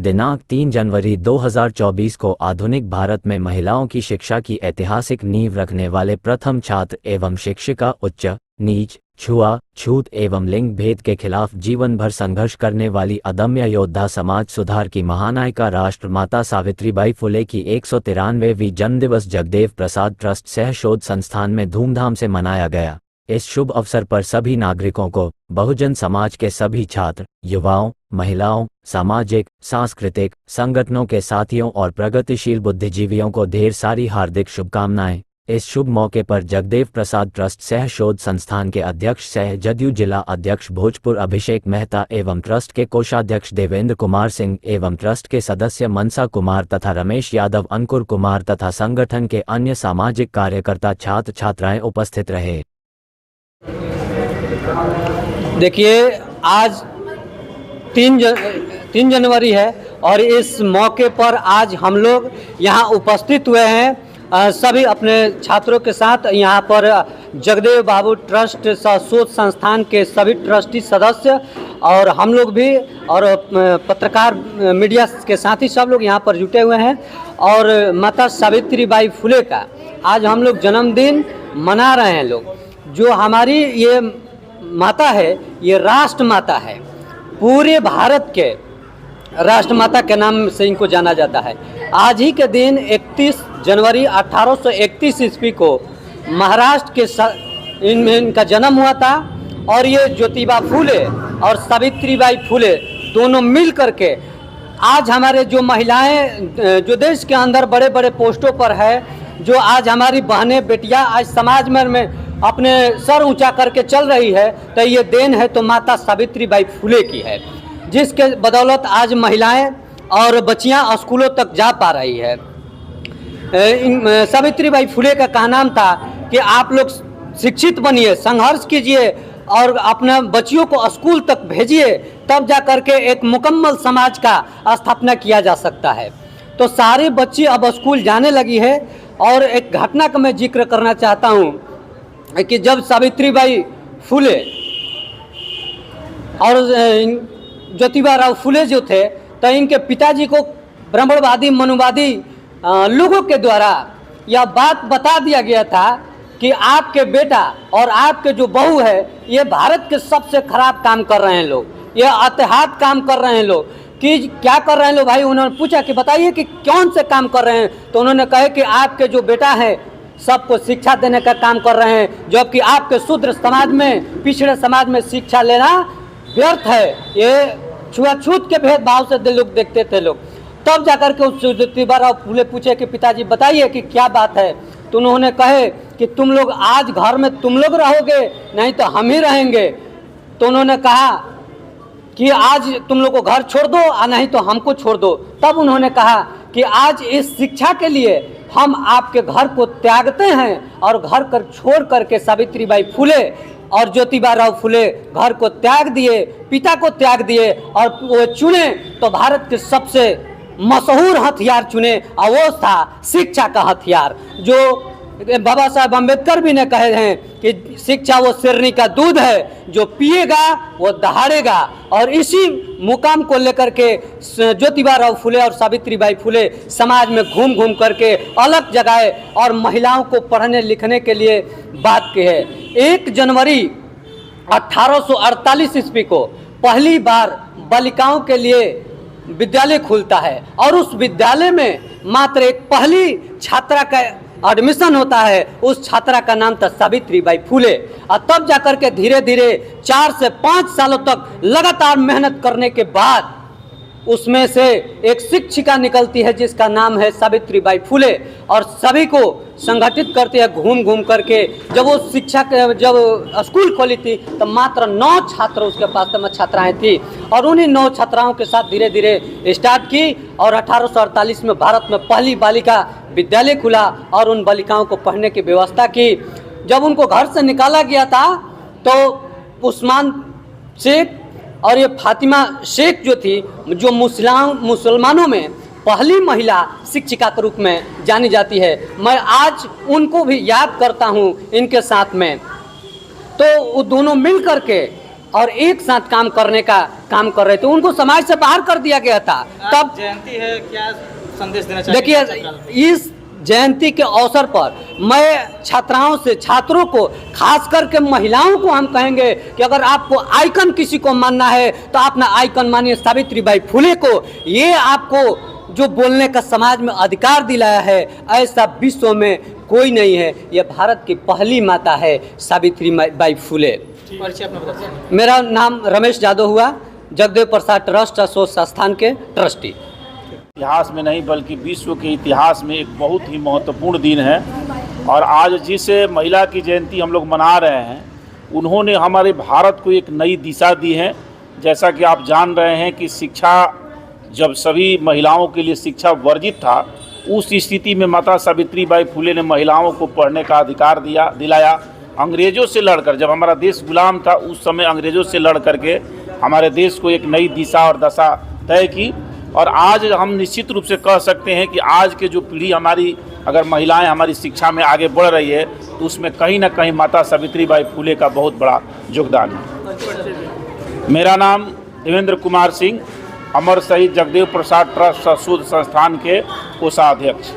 दिनांक 3 जनवरी 2024 को आधुनिक भारत में महिलाओं की शिक्षा की ऐतिहासिक नींव रखने वाले प्रथम छात्र एवं शिक्षिका उच्च, नीच, छुआ-छूत एवं लिंग भेद के खिलाफ जीवन भर संघर्ष करने वाली अदम्य योद्धा, समाज सुधार की महानायिका राष्ट्र माता सावित्रीबाई फुले की 193वीं जन्मदिवस जगदेव प्रसाद ट्रस्ट सह शोध संस्थान में धूमधाम से मनाया गया। इस शुभ अवसर पर सभी नागरिकों को, बहुजन समाज के सभी छात्र, युवाओं, महिलाओं, सामाजिक, सांस्कृतिक संगठनों के साथियों और प्रगतिशील बुद्धिजीवियों को ढेर सारी हार्दिक शुभकामनाएं। इस शुभ मौके पर जगदेव प्रसाद ट्रस्ट सह शोध संस्थान के अध्यक्ष सह जदयू जिला अध्यक्ष भोजपुर अभिषेक मेहता एवं ट्रस्ट के कोषाध्यक्ष देवेंद्र कुमार सिंह एवं ट्रस्ट के सदस्य मनसा कुमार तथा रमेश यादव, अंकुर कुमार तथा संगठन के अन्य सामाजिक कार्यकर्ता, छात्र छात्राएं उपस्थित रहे। देखिए, आज 3 जनवरी है और इस मौके पर आज हम लोग यहाँ उपस्थित हुए हैं सभी अपने छात्रों के साथ। यहाँ पर जगदेव बाबू ट्रस्ट शोध संस्थान के सभी ट्रस्टी सदस्य और हम लोग भी और पत्रकार मीडिया के साथ ही सब लोग यहाँ पर जुटे हुए हैं। और माता सावित्रीबाई फुले का आज हम लोग जन्मदिन मना रहे हैं। लोग जो हमारी ये माता है, ये राष्ट्र माता है, पूरे भारत के राष्ट्र माता के नाम से इनको जाना जाता है। आज ही के दिन 31 जनवरी 1831 ईस्वी को महाराष्ट्र के इनका जन्म हुआ था और ये ज्योतिबा फुले और सावित्रीबाई फुले दोनों मिल करके आज हमारे जो महिलाएं जो देश के अंदर बड़े बड़े पोस्टों पर है, जो आज हमारी बहनें बेटियां आज समाज में अपने सर ऊंचा करके चल रही है, तो ये देन है तो माता सावित्रीबाई फुले की है, जिसके बदौलत आज महिलाएं और बच्चियां स्कूलों तक जा पा रही है। सावित्रीबाई फुले का कहना था कि आप लोग शिक्षित बनिए, संघर्ष कीजिए और अपने बच्चियों को स्कूल तक भेजिए, तब जा करके एक मुकम्मल समाज का स्थापना किया जा सकता है। तो सारे बच्चे अब स्कूल जाने लगी है। और एक घटना का मैं जिक्र करना चाहता हूँ कि जब सावित्रीबाई फुले और ज्योतिबा राव फुले जो थे, तो इनके पिताजी को ब्राह्मणवादी मनुवादी लोगों के द्वारा यह बात बता दिया गया था कि आपके बेटा और आपके जो बहू है, ये भारत के सबसे खराब काम कर रहे हैं लोग, ये अतिहाद काम कर रहे हैं लोग। कि क्या कर रहे हैं लोग भाई? उन्होंने पूछा कि बताइए कि कौन से काम कर रहे हैं? तो उन्होंने कहा कि आपके जो बेटा है सबको शिक्षा देने का काम कर रहे हैं, जबकि आपके शूद्र समाज में, पिछड़े समाज में शिक्षा लेना व्यर्थ है। ये छुआछूत के भेदभाव से लोग देखते थे लोग। तब जाकर के उस ज्योतिबा राव फुले पूछे कि पिताजी बताइए कि क्या बात है? तो उन्होंने कहे कि तुम लोग आज घर में तुम लोग रहोगे, नहीं तो हम ही रहेंगे। तो उन्होंने कहा कि आज तुम लोग को घर छोड़ दो और नहीं तो हमको छोड़ दो। तब उन्होंने कहा कि आज इस शिक्षा के लिए हम आपके घर को त्यागते हैं, और घर कर छोड़ करके सावित्रीबाई फुले और ज्योतिबा राव फुले घर को त्याग दिए, पिता को त्याग दिए और वो चुने तो भारत के सबसे मशहूर हथियार चुने, और वो था शिक्षा का हथियार। जो बाबा साहब अम्बेडकर भी ने कहे हैं कि शिक्षा वो शेरनी का दूध है, जो पिएगा वो दहाड़ेगा। और इसी मुकाम को लेकर के ज्योतिबा राव फुले और सावित्रीबाई फुले समाज में घूम घूम करके अलग जगह और महिलाओं को पढ़ने लिखने के लिए बात की है। 1 जनवरी 1848 ईस्वी को पहली बार बालिकाओं के लिए विद्यालय खुलता है, और उस विद्यालय में मात्र एक पहली छात्रा का एडमिशन होता है। उस छात्रा का नाम था सावित्रीबाई फुले। और तब जाकर के धीरे धीरे 4 से 5 सालों तक लगातार मेहनत करने के बाद उसमें से एक शिक्षिका निकलती है जिसका नाम है सावित्रीबाई फुले, और सभी को संगठित करती है घूम घूम करके। जब वो शिक्षा जब स्कूल खोली थी तो मात्र 9 छात्र उसके पास में छात्राएं थी, और उन्हीं 9 छात्राओं के साथ धीरे धीरे स्टार्ट की। और 1848 में भारत में पहली बालिका विद्यालय खुला और उन बालिकाओं को पढ़ने की व्यवस्था की। जब उनको घर से निकाला गया था तो उस्मान शेख और ये फातिमा शेख जो थी, जो मुसलमानों में पहली महिला शिक्षिका के रूप में जानी जाती है, मैं आज उनको भी याद करता हूँ इनके साथ में। तो वो दोनों मिल करके और एक साथ काम करने का काम कर रहे थे, उनको समाज से बाहर कर दिया गया था। तब जयंती है, क्या संदेश देना चाहिए? देखिए, इस जयंती के अवसर पर मैं छात्राओं से, छात्रों को, खास करके महिलाओं को हम कहेंगे कि अगर आपको आइकन किसी को मानना है तो अपना आइकन मानिए सावित्रीबाई फुले को। ये आपको जो बोलने का समाज में अधिकार दिलाया है, ऐसा विश्व में कोई नहीं है। ये भारत की पहली माता है सावित्रीबाई फुले। परिचय अपना बता दीजिए। मेरा नाम रमेश यादव हुआ, जगदेव प्रसाद ट्रस्ट अशोक संस्थान के ट्रस्टी। इतिहास में नहीं बल्कि विश्व के इतिहास में एक बहुत ही महत्वपूर्ण दिन है। और आज जिस महिला की जयंती हम लोग मना रहे हैं, उन्होंने हमारे भारत को एक नई दिशा दी है। जैसा कि आप जान रहे हैं कि शिक्षा, जब सभी महिलाओं के लिए शिक्षा वर्जित था, उस स्थिति में माता सावित्रीबाई फुले ने महिलाओं को पढ़ने का अधिकार दिलाया। अंग्रेज़ों से लड़कर, जब हमारा देश गुलाम था उस समय अंग्रेज़ों से लड़ करके हमारे देश को एक नई दिशा और दशा तय की। और आज हम निश्चित रूप से कह सकते हैं कि आज के जो पीढ़ी हमारी, अगर महिलाएं हमारी शिक्षा में आगे बढ़ रही है तो उसमें कहीं ना कहीं माता सावित्रीबाई फुले का बहुत बड़ा योगदान है। मेरा नाम देवेंद्र कुमार सिंह, अमर शहीद जगदेव प्रसाद ट्रस्ट शोध संस्थान के कोषाध्यक्ष।